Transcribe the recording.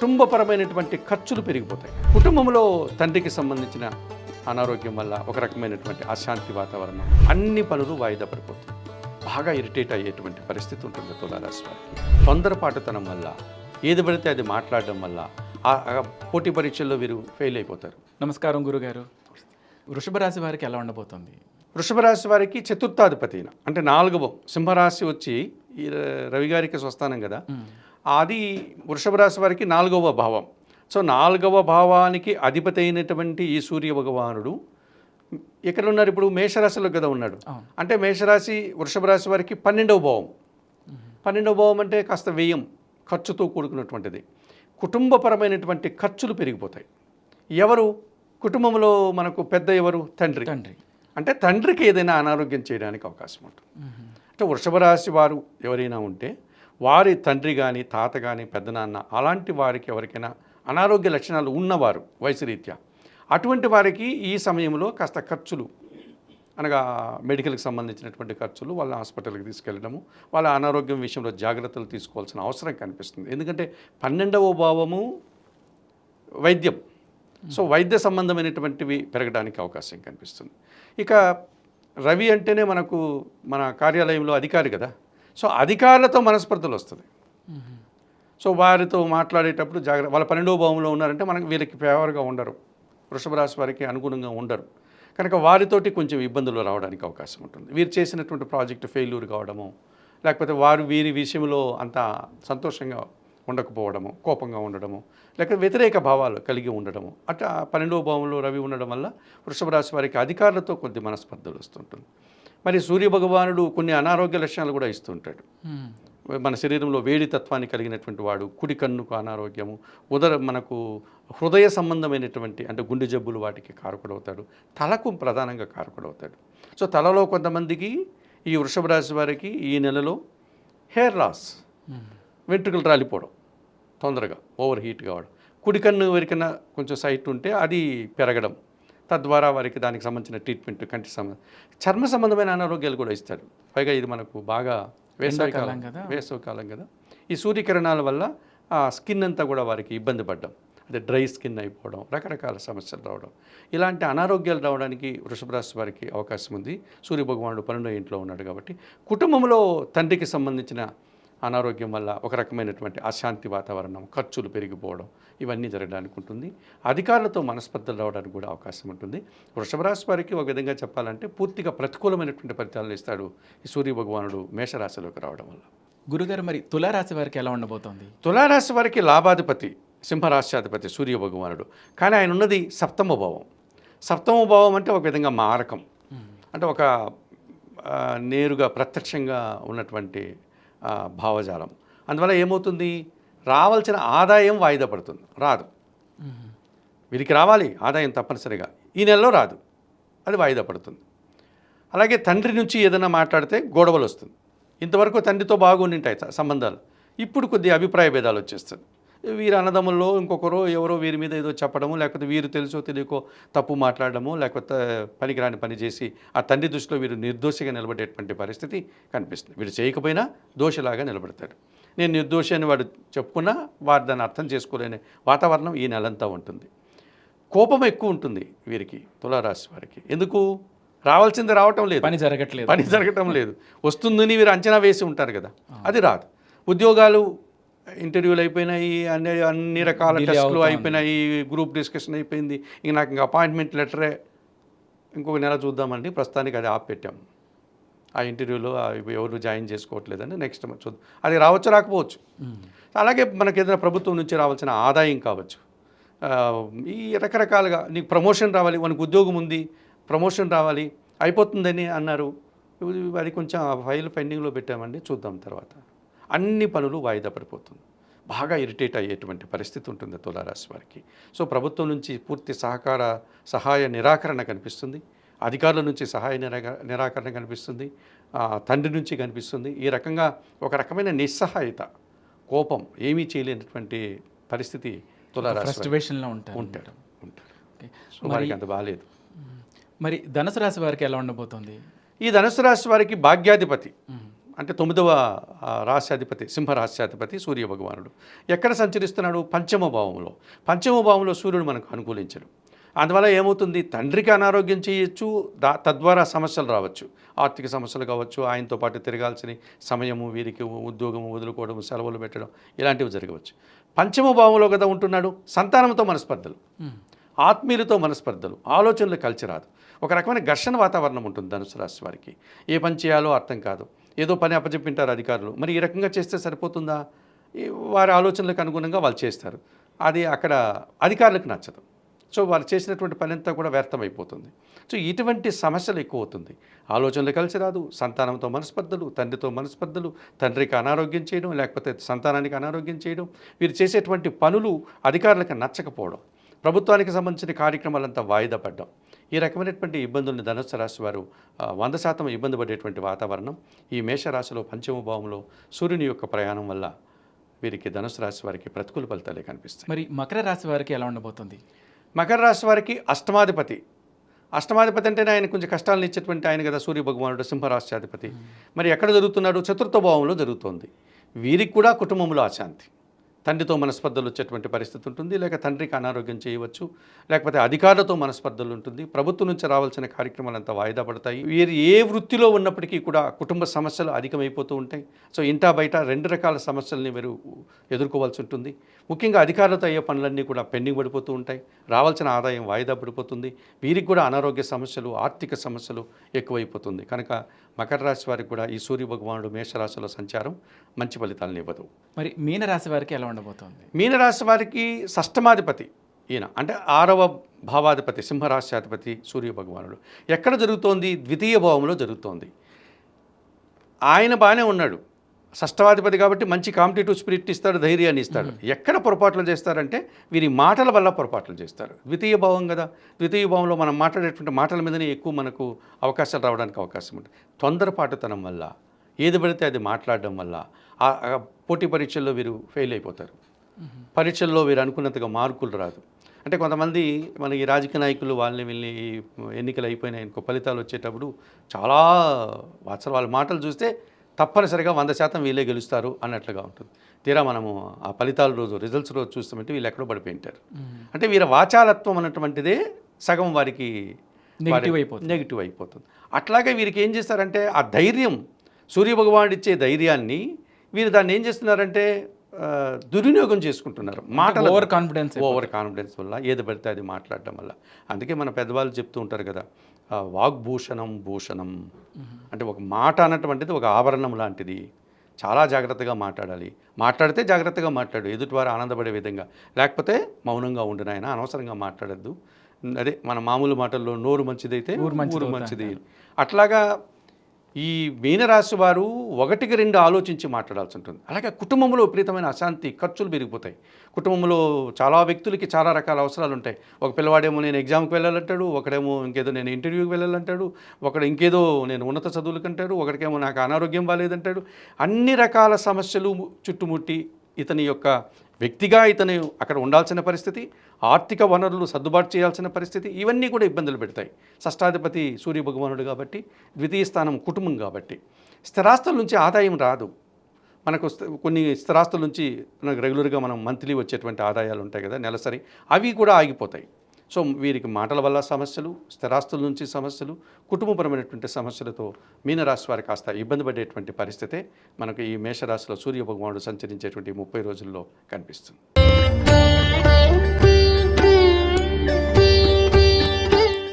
కుటుంబపరమైనటువంటి ఖర్చులు పెరిగిపోతాయి. కుటుంబంలో తండ్రికి సంబంధించిన అనారోగ్యం వల్ల ఒక రకమైనటువంటి అశాంతి వాతావరణం, అన్ని పనులు వాయిదా పడిపోతాయి. బాగా ఇరిటేట్ అయ్యేటువంటి పరిస్థితి ఉంటుంది తులారాశి వారికి. తొందరపాటుతనం వల్ల ఏది పడితే అది మాట్లాడడం వల్ల పోటీ పరీక్షల్లో వీరు ఫెయిల్ అయిపోతారు. నమస్కారం గురుగారు. వృషభ రాశి వారికి ఎలా ఉండబోతుంది? వృషభ రాశి వారికి చతుర్థాధిపతి అంటే 4వ సింహరాశి వచ్చి ఈ రవి గారికి స్వస్థానం కదా, అది వృషభ రాశి వారికి 4వ భావం. సో 4వ భావానికి అధిపతి అయినటువంటి ఈ సూర్య భగవానుడు ఎక్కడ ఉన్నారు? ఇప్పుడు మేషరాశిలో కదా ఉన్నాడు. అంటే మేషరాశి వృషభ రాశి వారికి 12వ భావం. 12వ భావం అంటే కాస్త వ్యయం, ఖర్చుతో కూడుకున్నటువంటిది. కుటుంబపరమైనటువంటి ఖర్చులు పెరిగిపోతాయి. ఎవరు కుటుంబంలో మనకు పెద్ద ఎవరు? తండ్రి. అంటే తండ్రికి ఏదైనా అనారోగ్యం చేయడానికి అవకాశం ఉంటుంది. అంటే వృషభ రాశి వారు ఎవరైనా ఉంటే వారి తండ్రి కానీ, తాత కానీ, పెద్దనాన్న అలాంటి వారికి ఎవరికైనా అనారోగ్య లక్షణాలు ఉన్నవారు వయసు రీత్యా, అటువంటి వారికి ఈ సమయంలో కాస్త ఖర్చులు అనగా మెడికల్కి సంబంధించినటువంటి ఖర్చులు, వాళ్ళ హాస్పిటల్కి తీసుకెళ్ళడము, వాళ్ళ అనారోగ్యం విషయంలో జాగ్రత్తలు తీసుకోవాల్సిన అవసరం కనిపిస్తుంది. ఎందుకంటే 12వ భావము వైద్యం. సో వైద్య సంబంధమైనటువంటివి పెరగడానికి అవకాశం కనిపిస్తుంది. ఇక రవి అంటేనే మనకు మన కార్యాలయంలో అధికారి కదా, సో అధికారులతో మనస్పర్ధలు వస్తుంది. సో వారితో మాట్లాడేటప్పుడు జాగ్రత్త. వాళ్ళ 12వ భావంలో ఉన్నారంటే మనకు వీళ్ళకి ఫేవర్గా ఉండరు, వృషభ రాశి వారికి అనుగుణంగా ఉండరు కనుక వారితోటి కొంచెం ఇబ్బందులు రావడానికి అవకాశం ఉంటుంది. వీరు చేసినటువంటి ప్రాజెక్టు ఫెయిల్యూర్ కావడము, లేకపోతే వారు వీరి విషయంలో అంత సంతోషంగా ఉండకపోవడము, కోపంగా ఉండడము, లేకపోతే వ్యతిరేక భావాలు కలిగి ఉండడము. అట్లా 12వ భావంలో రవి ఉండడం వల్ల వృషభ రాశి వారికి అధికారులతో కొద్ది మనస్పర్ధలు వస్తుంటుంది. మరి సూర్య భగవానుడు కొన్ని అనారోగ్య లక్షణాలు కూడా ఇస్తుంటాడు. మన శరీరంలో వేడి తత్వాన్ని కలిగినటువంటి వాడు, కుడి కన్నుకు అనారోగ్యము, మనకు హృదయ సంబంధమైనటువంటి అంటే గుండె జబ్బులు వాటికి కారకుడవుతాడు, తలకు ప్రధానంగా కారకుడవుతాడు. సో తలలో కొంతమందికి ఈ వృషభ రాశి వారికి ఈ నెలలో హెయిర్ లాస్, వెంట్రుకలు రాలిపోవడం, తొందరగా ఓవర్ హీట్ కావడం, కుడి కన్ను ఎవరికైనా కొంచెం సైట్ ఉంటే అది పెరగడం, తద్వారా వారికి దానికి సంబంధించిన ట్రీట్మెంట్, కంటి చర్మ సంబంధమైన అనారోగ్యాలు కూడా ఇస్తాడు. పైగా ఇది మనకు బాగా వేసవికాలం కదా, ఈ సూర్యకిరణాల వల్ల ఆ స్కిన్ అంతా కూడా వారికి ఇబ్బంది పడ్డం, అదే డ్రై స్కిన్ అయిపోవడం, రకరకాల సమస్యలు రావడం, ఇలాంటి అనారోగ్యాలు రావడానికి వృషభ రాశి వారికి అవకాశం ఉంది. సూర్యభగవానుడు 12వ ఇంట్లో ఉన్నాడు కాబట్టి కుటుంబంలో తండ్రికి సంబంధించిన అనారోగ్యం వల్ల ఒక రకమైనటువంటి అశాంతి వాతావరణం, ఖర్చులు పెరిగిపోవడం ఇవన్నీ జరగడానికి ఉంటుంది. అధికారులతో మనస్పర్ధలు రావడానికి కూడా అవకాశం ఉంటుంది. వృషభ రాశి వారికి ఒక విధంగా చెప్పాలంటే పూర్తిగా ప్రతికూలమైనటువంటి ఫలితాలను ఇస్తాడు ఈ సూర్య భగవానుడు మేషరాశిలోకి రావడం వల్ల. గురుగారు, మరి తులారాశి వారికి ఎలా ఉండబోతోంది? తులారాశి వారికి లాభాధిపతి సింహరాశ్యాధిపతి సూర్య భగవానుడు, కానీ ఆయన ఉన్నది 7వ భావం. 7వ భావం అంటే ఒక విధంగా మారకం, అంటే ఒక నేరుగా ప్రత్యక్షంగా ఉన్నటువంటి భావజాలం. అందువల్ల ఏమవుతుంది? రావాల్సిన ఆదాయం వాయిదా పడుతుంది, రాదు. వీరికి రావాలి ఆదాయం తప్పనిసరిగా, ఈ నెలలో రాదు, అది వాయిదా పడుతుంది. అలాగే తండ్రి నుంచి ఏదైనా మాట్లాడితే గొడవలు వస్తుంది. ఇంతవరకు తండ్రితో బాగుండి ఉంటాయి సంబంధాలు, ఇప్పుడు కొద్ది అభిప్రాయ భేదాలు వచ్చేస్తుంది. వీరి అన్నదమ్ముల్లో ఇంకొకరు ఎవరో వీరి మీద ఏదో చెప్పడము, లేకపోతే వీరు తెలుసో తెలియకో తప్పు మాట్లాడడము, లేకపోతే పనికిరాని పని చేసి ఆ తండ్రి దృష్టిలో వీరు నిర్దోషిగా నిలబడేటువంటి పరిస్థితి కనిపిస్తుంది. వీడు చేయకపోయినా దోషిలాగా నిలబడతాడు. నేను నిర్దోషి అని వాడు చెప్పుకున్నా వారు దాన్ని అర్థం చేసుకోలేని వాతావరణం ఈ నెలంతా ఉంటుంది. కోపం ఎక్కువ ఉంటుంది వీరికి, తులారాశి వారికి. ఎందుకు? రావాల్సింది రావటం లేదు, పని జరగటం లేదు. వస్తుందని వీరు అంచనా వేసి ఉంటారు కదా, అది రాదు. ఉద్యోగాలు ఇంటర్వ్యూలు అయిపోయినాయి, అన్ని రకాల టెస్టులు అయిపోయినాయి, గ్రూప్ డిస్కషన్ అయిపోయింది, ఇంక నాకు ఇంకా అపాయింట్మెంట్ లెటరే ఇంకొక నెల చూద్దామండి, ప్రస్తుతానికి అది ఆపెట్టాం. ఆ ఇంటర్వ్యూలో ఎవరు జాయిన్ చేసుకోవట్లేదండి, నెక్స్ట్ చూద్దాం. అది రావచ్చు రాకపోవచ్చు. అలాగే మనకి ఏదైనా ప్రభుత్వం నుంచి రావాల్సిన ఆదాయం కావచ్చు, ఈ రకరకాలుగా నీకు ప్రమోషన్ రావాలి, మనకు ఉద్యోగం ఉంది, ప్రమోషన్ రావాలి, అయిపోతుందని అన్నారు, అది కొంచెం ఫైల్ పెండింగ్లో పెట్టామండి, చూద్దాం తర్వాత. అన్ని పనులు వాయిదా పడిపోతుంది. బాగా ఇరిటేట్ అయ్యేటువంటి పరిస్థితి ఉంటుంది తులారాశి వారికి. సో ప్రభుత్వం నుంచి పూర్తి సహాయ నిరాకరణ కనిపిస్తుంది, అధికారుల నుంచి సహాయ నిరాకరణ కనిపిస్తుంది, తండ్రి నుంచి కనిపిస్తుంది. ఈ రకంగా ఒక రకమైన నిస్సహాయత, కోపం, ఏమీ చేయలేనటువంటి పరిస్థితి తులారాశి ఉంటాడు. సో వారికి అంత బాగాలేదు. మరి ధనుసు రాశి వారికి ఎలా ఉండబోతోంది? ఈ ధనుసు రాశి వారికి భాగ్యాధిపతి అంటే 9వ రాశ్యాధిపతి సింహరాశ్యాధిపతి సూర్య భగవానుడు ఎక్కడ సంచరిస్తున్నాడు? పంచమ భావంలో. పంచమ భావంలో సూర్యుడు మనకు అనుకూలించడు. అందువల్ల ఏమవుతుంది? తండ్రికి అనారోగ్యం చేయొచ్చు, తద్వారా సమస్యలు రావచ్చు, ఆర్థిక సమస్యలు కావచ్చు, ఆయనతో పాటు తిరగాల్సిన సమయము, వీరికి ఉద్యోగం వదులుకోవడం, సెలవులు పెట్టడం, ఇలాంటివి జరగవచ్చు. పంచమ భావంలో కదా ఉంటున్నాడు. సంతానంతో మనస్పర్ధలు, ఆత్మీయులతో మనస్పర్ధలు, ఆలోచనలు కలిసి రాదు. ఒక రకమైన ఘర్షణ వాతావరణం ఉంటుంది ధనుసు రాశి వారికి. ఏ పని చేయాలో అర్థం కాదు, ఏదో పని అప్పచెప్పింటారు అధికారులు, మరి ఈ రకంగా చేస్తే సరిపోతుందా? వారి ఆలోచనలకు అనుగుణంగా వాళ్ళు చేస్తారు, అది అక్కడ అధికారులకు నచ్చదు. సో వాళ్ళు చేసినటువంటి పని అంతా కూడా వ్యర్థమైపోతుంది. సో ఇటువంటి సమస్యలు ఎక్కువ అవుతుంది. ఆలోచనలు కలిసి రాదు, సంతానంతో మనస్పర్ధలు, తండ్రితో మనస్పర్ధలు, తండ్రికి అనారోగ్యం చేయడం, లేకపోతే సంతానానికి అనారోగ్యం చేయడం, వీరు చేసేటువంటి పనులు అధికారులకు నచ్చకపోవడం, ప్రభుత్వానికి సంబంధించిన కార్యక్రమాలంతా వాయిదా పడ్డం, ఈ రకమైనటువంటి ఇబ్బందులను ధనుస్సు రాశి వారు 100% ఇబ్బంది పడేటువంటి వాతావరణం ఈ మేషరాశిలో పంచమ భావంలో సూర్యుని యొక్క ప్రయాణం వల్ల వీరికి ధనుస్సు రాశి వారికి ప్రతికూల ఫలితాలే కనిపిస్తాయి. మరి మకర రాశి వారికి ఎలా ఉండబోతుంది? మకర రాశి వారికి అష్టమాధిపతి అంటేనే ఆయన కొంచెం కష్టాలను ఇచ్చేటువంటి ఆయన కదా సూర్య భగవానుడు, సింహరాశ్యాధిపతి. మరి ఎక్కడ జరుగుతున్నాడు? చతుర్థ భావంలో జరుగుతోంది. వీరికి కూడా కుటుంబంలో అశాంతి, తండ్రితో మనస్పర్ధలు వచ్చేటువంటి పరిస్థితి ఉంటుంది, లేక తండ్రికి అనారోగ్యం చేయవచ్చు, లేకపోతే అధికారులతో మనస్పర్ధలు ఉంటుంది, ప్రభుత్వం నుంచి రావాల్సిన కార్యక్రమాలంతా వాయిదా పడతాయి. వీరు ఏ వృత్తిలో ఉన్నప్పటికీ కూడా కుటుంబ సమస్యలు అధికమైపోతూ ఉంటాయి. సో ఇంటా బయట 2 రకాల సమస్యల్ని వీరు ఎదుర్కోవాల్సి ఉంటుంది. ముఖ్యంగా అధికారులతో అయ్యే పనులన్నీ కూడా పెండింగ్ పడిపోతూ ఉంటాయి, రావాల్సిన ఆదాయం వాయిదా పడిపోతుంది, వీరికి కూడా అనారోగ్య సమస్యలు, ఆర్థిక సమస్యలు ఎక్కువైపోతుంది. కనుక మకర రాశి వారికి కూడా ఈ సూర్య భగవానుడు మేషరాశిలో సంచారం మంచి ఫలితాలను ఇవ్వదు. మరి మీనరాశి వారికి ఎలా ఉండబోతోంది? మీనరాశి వారికి షష్టమాధిపతి ఈయన, అంటే 6వ భావాధిపతి సింహరాశ్యాధిపతి సూర్య భగవానుడు. ఎక్కడ జరుగుతోంది? ద్వితీయ భావంలో జరుగుతోంది. ఆయన బాగానే ఉన్నాడు, షష్ఠాధిపతి కాబట్టి మంచి కాంపిటేటివ్ స్పిరిట్ ఇస్తాడు, ధైర్యాన్ని ఇస్తాడు. ఎక్కడ పొరపాట్లు చేస్తారంటే వీరి మాటల వల్ల పొరపాట్లు చేస్తారు. ద్వితీయ భావం కదా, ద్వితీయ భావంలో మనం మాట్లాడేటువంటి మాటల మీదనే ఎక్కువ మనకు అవకాశాలు రావడానికి అవకాశం ఉంటుంది. తొందరపాటుతనం వల్ల, ఏది పడితే అది మాట్లాడడం వల్ల పోటీ పరీక్షల్లో వీరు ఫెయిల్ అయిపోతారు. పరీక్షల్లో వీరు అనుకున్నంతగా మార్కులు రాదు. అంటే కొంతమంది మన ఈ రాజకీయ నాయకులు వాళ్ళని వీళ్ళని ఎన్నికలు అయిపోయినాయి ఇంకో ఫలితాలు వచ్చేటప్పుడు చాలా వాళ్ళ మాటలు చూస్తే తప్పనిసరిగా 100% వీళ్ళే గెలుస్తారు అన్నట్లుగా ఉంటుంది. తీరా మనము ఆ ఫలితాల రోజు, రిజల్ట్స్ రోజు చూస్తామంటే వీళ్ళు ఎక్కడో పడిపోయింటారు. అంటే వీళ్ళ వాచాలత్వం అన్నటువంటిదే సగం వారికి నెగిటివ్ అయిపోతుంది. అట్లాగే వీరికి ఏం చేస్తారంటే ఆ ధైర్యం, సూర్యభగవానుడు ఇచ్చే ధైర్యాన్ని వీరు దాన్ని ఏం చేస్తున్నారంటే దుర్వినియోగం చేసుకుంటున్నారు. మాటలు ఓవర్ కాన్ఫిడెన్స్ వల్ల ఏది పడితే అది మాట్లాడడం వల్ల. అందుకే మన పెద్దవాళ్ళు చెప్తూ ఉంటారు కదా, వాగ్భూషణం భూషణం, అంటే ఒక మాట అన్నటువంటిది ఒక ఆభరణం లాంటిది. చాలా జాగ్రత్తగా మాట్లాడాలి, మాట్లాడితే జాగ్రత్తగా మాట్లాడు, ఎదుటివారు ఆనందపడే విధంగా, లేకపోతే మౌనంగా ఉండు నాయన, అనవసరంగా మాట్లాడద్దు. అదే మన మామూలు మాటల్లో నోరు మంచిదైతే ఊరు మంచిది. అట్లాగా ఈ మీనరాశి వారు 1-2 ఆలోచించి మాట్లాడాల్సి ఉంటుంది. అలాగే కుటుంబంలో విపరీతమైన అశాంతి, ఖర్చులు పెరిగిపోతాయి. కుటుంబంలో చాలా వ్యక్తులకి చాలా రకాల అవసరాలు ఉంటాయి. ఒక పిల్లవాడేమో నేను ఎగ్జామ్కి వెళ్ళాలంటాడు, ఒకడేమో ఇంకేదో నేను ఇంటర్వ్యూకి వెళ్ళాలంటాడు, ఒకడు ఇంకేదో నేను ఉన్నత చదువులకు అంటాడు, ఒకడికేమో నాకు అనారోగ్యం బాగాలేదంటాడు. అన్ని రకాల సమస్యలు చుట్టుముట్టి ఇతని యొక్క వ్యక్తిగా ఇతను అక్కడ ఉండాల్సిన పరిస్థితి, ఆర్థిక వనరులు సర్దుబాటు చేయాల్సిన పరిస్థితి, ఇవన్నీ కూడా ఇబ్బందులు పెడతాయి. షష్ఠాధిపతి సూర్య భగవానుడు కాబట్టి, ద్వితీయ స్థానం కుటుంబం కాబట్టి, స్థిరాస్తుల నుంచి ఆదాయం రాదు. మనకు కొన్ని స్థిరాస్తుల నుంచి మనకు రెగ్యులర్గా మనం మంత్లీ వచ్చేటువంటి ఆదాయాలు ఉంటాయి కదా నెలసరి, అవి కూడా ఆగిపోతాయి. సో వీరికి మాటల వల్ల సమస్యలు, స్థిరాస్తుల నుంచి సమస్యలు, కుటుంబపరమైనటువంటి సమస్యలతో మీనరాశి వారికి కాస్త ఇబ్బంది పడేటువంటి పరిస్థితే మనకు ఈ మేషరాశిలో సూర్య భగవానుడు సంచరించేటువంటి 30 రోజుల్లో కనిపిస్తుంది.